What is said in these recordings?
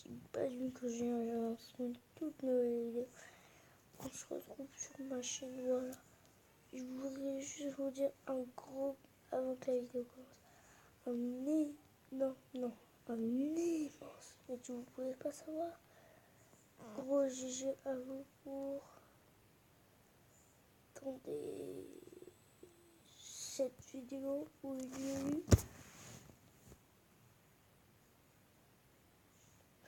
Bienvenue que j'ai un lancement de toute nouvelle vidéo. On se retrouve sur ma chaîne, voilà. Je voudrais juste vous dire un gros, avant que la vidéo commence, un immense, mais tu ne pouvez pas savoir, gros GG à vous pour, attendez, cette vidéo où il y a eu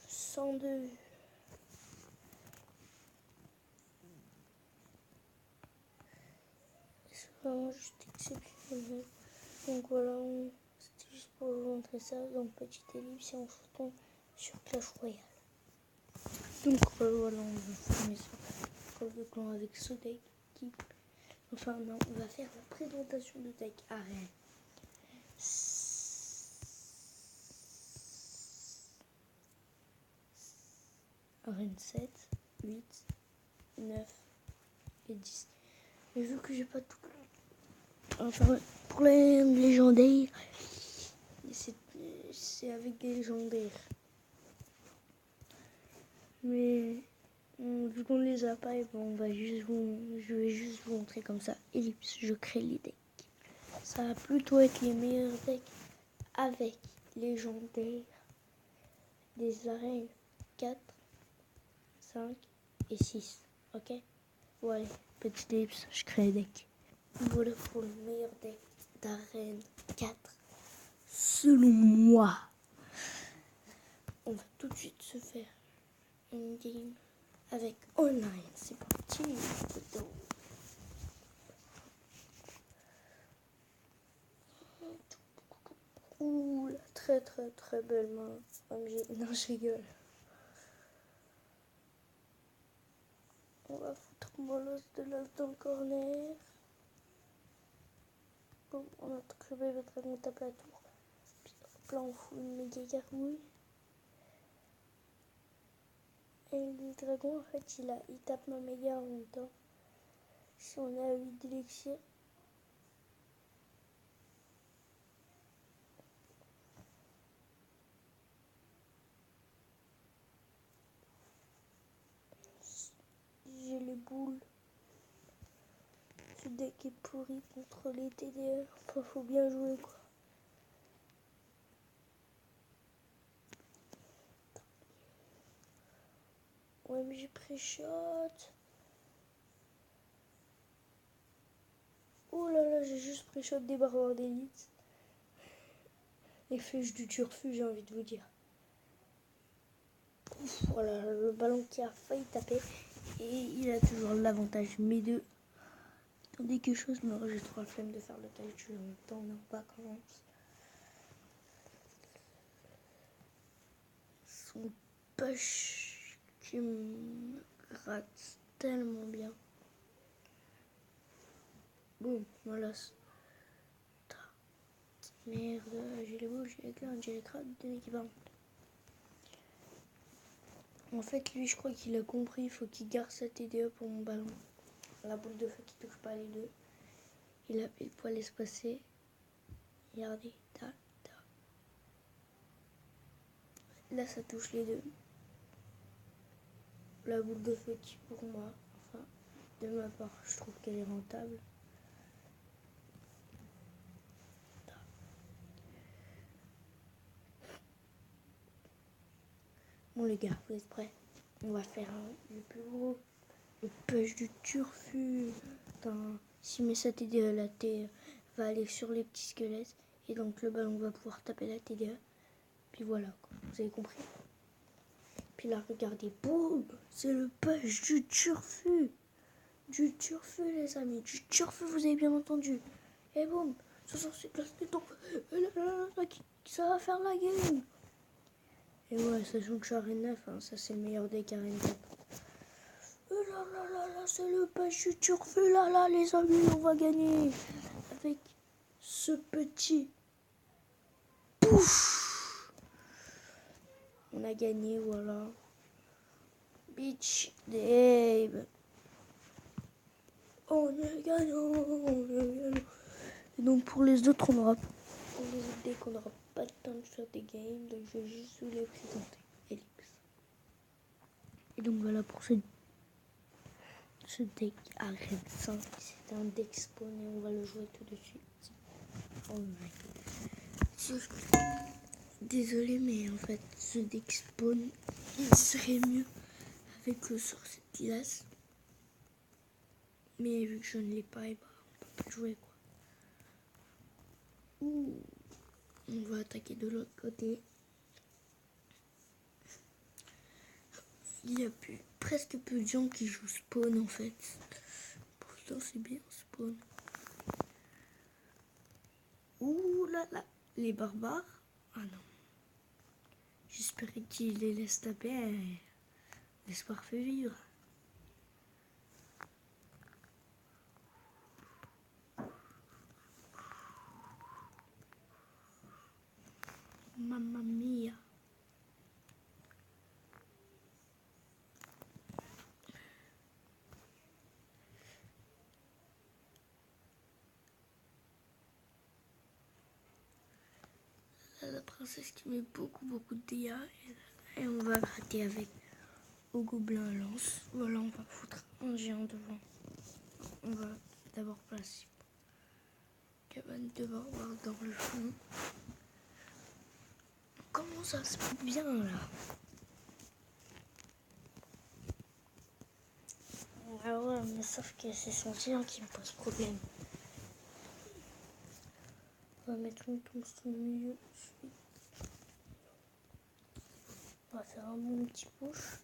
102 vues. C'est vraiment juste exceptionnel. Donc voilà, c'était juste pour vous montrer ça. Donc petite ellipse et on se retrouve sur Clash Royale. Donc voilà, on va finir sur Call de Clan avec ce deck qui... Enfin non, on va faire la présentation de deck arène. Arène 7, 8, 9 et 10. Mais vu que j'ai pas tout... Enfin, pour les légendaires, c'est avec des légendaires. Mais vu qu'on les a pas, et bon, je vais juste vous montrer comme ça. Ellipse, je crée les decks. Ça va plutôt être les meilleurs decks avec légendaires des arènes 4, 5 et 6. Ok? Voilà, petite ellipse, je crée les decks. Voilà pour le meilleur deck d'arène 4. Selon moi, on va tout de suite se faire une game avec online. C'est parti. Ouh, la très belle main. Non, je rigole. On va foutre Molos de l'œuf dans le corner. Bon, on attend que le bébé dragon tape la tour. Puis hop là, on fout une méga gargouille. Et le dragon, en fait, il tape ma méga en même temps. Si on est à 8 d'élixir. J'ai les boules. Ce deck est pourri contre les TDR. Enfin, faut bien jouer, quoi. Ouais, mais j'ai pré-shot. Oh là là, j'ai juste pré-shot des barbares d'élite. Les flèches du turfu, j'ai envie de vous dire. Ouf, voilà, le ballon qui a failli taper. Et il a toujours l'avantage. Mais deux. Attendez quelque chose, mais j'ai trop la flemme de faire le calcul en même temps. On est en vacances. Son push qui me gratte tellement bien. Boum, voilà. Merde, j'ai les boules, j'ai les clans, j'ai les crades, deux équipements. En fait, lui, je crois qu'il a compris, il faut qu'il garde sa TDE pour mon ballon. La boule de feu qui touche pas les deux. Il a pile poil espacé. Regardez, là, ça touche les deux. La boule de feu qui, pour moi, enfin, de ma part, je trouve qu'elle est rentable. Bon les gars, vous êtes prêts? On va faire le plus gros, le push du turfu. Si mes sa TDE, la T va aller sur les petits squelettes. Et donc le ballon va pouvoir taper la TDE. Puis voilà, quoi. Vous avez compris? Puis là, regardez, boum! C'est le push du turfu. Du turfu, les amis. Du turfu, vous avez bien entendu. Et boum! C'est classe des temps. Ça va faire la game. Et ouais, sachant que je suis arène 9, hein, ça c'est le meilleur deck arène 4. Là, c'est le push du turfu, là, les amis, on va gagner. Avec ce petit push. On a gagné, voilà. Beach Dave. On est gagnant. Et donc pour les autres, pour les autres decks, on n'aura pas le temps de faire des games, donc je vais juste vous les présenter. Ellipse. Et donc voilà pour ce deck Arène 5. C'est un deck spawn et on va le jouer tout de suite. Oh my god. Désolé, mais en fait, ce deck spawn, il serait mieux avec le sorcier de glace. Mais vu que je ne l'ai pas, et bah, on peut pas jouer quoi. Ouh. On va attaquer de l'autre côté. Il y a presque peu de gens qui jouent spawn en fait. Pourtant c'est bien spawn. Ouh là là, les barbares. Ah non. J'espère qu'ils les laissent taper. L'espoir fait vivre. Mamma mia. Là, la princesse qui met beaucoup de dégâts. Et on va gratter avec au gobelin lance. Voilà, on va foutre un géant devant. On va d'abord placer cabane de barbares dans le fond. Comment ça se passe bien là? Ah ouais, mais sauf que c'est son géant qui me pose problème. On va mettre une touche au milieu. On va faire un bon petit push.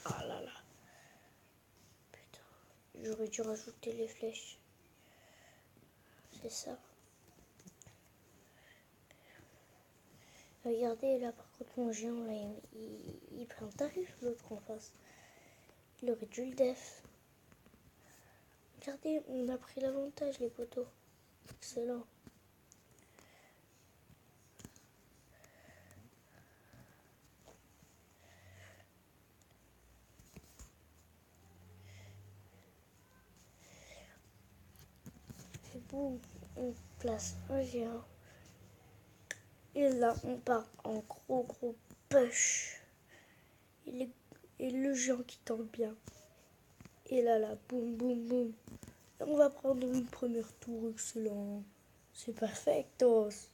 Ah là là. Putain, j'aurais dû rajouter les flèches. C'est ça. Regardez là, par contre, mon géant là, il prend un tarif, l'autre en face. Il aurait dû le def. Regardez, on a pris l'avantage, les poteaux. Excellent. Et boum, on place un géant. Et là, on part en gros push. Et le géant qui tente bien. Et là, boum. Et on va prendre une première tour, excellent. C'est perfectos.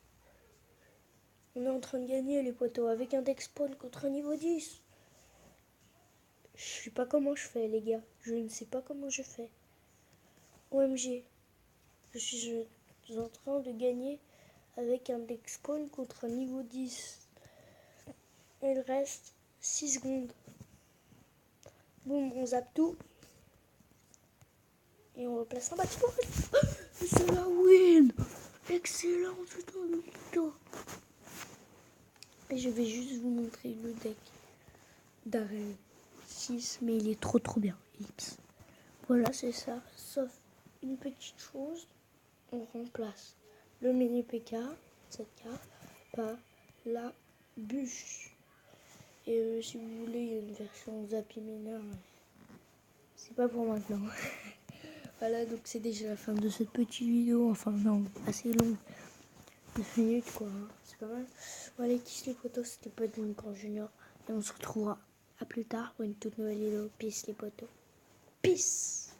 On est en train de gagner les poteaux avec un deck spawn contre un niveau 10. Je sais pas comment je fais les gars. Je ne sais pas comment je fais. OMG. Je suis en train de gagner avec un deck spawn contre un niveau 10. Il reste 6 secondes. Boum, on zappe tout. Et on replace un bâtiment. C'est la win. Excellent, putain de putain. Et je vais juste vous montrer le deck d'arène 6. Mais il est trop bien. Ellipse. Voilà, c'est ça. Sauf une petite chose. On remplace le mini PK, cette carte, par la bûche. Et si vous voulez, il y a une version Zapimina. C'est pas pour maintenant. Voilà, donc c'est déjà la fin de cette petite vidéo. Enfin, non, assez longue. 9 minutes, quoi. Hein. C'est pas mal. Voilà, kiss les potos, c'était pas de Unicorn Junior. Et on se retrouvera à plus tard pour une toute nouvelle vidéo. Peace les potos. Peace.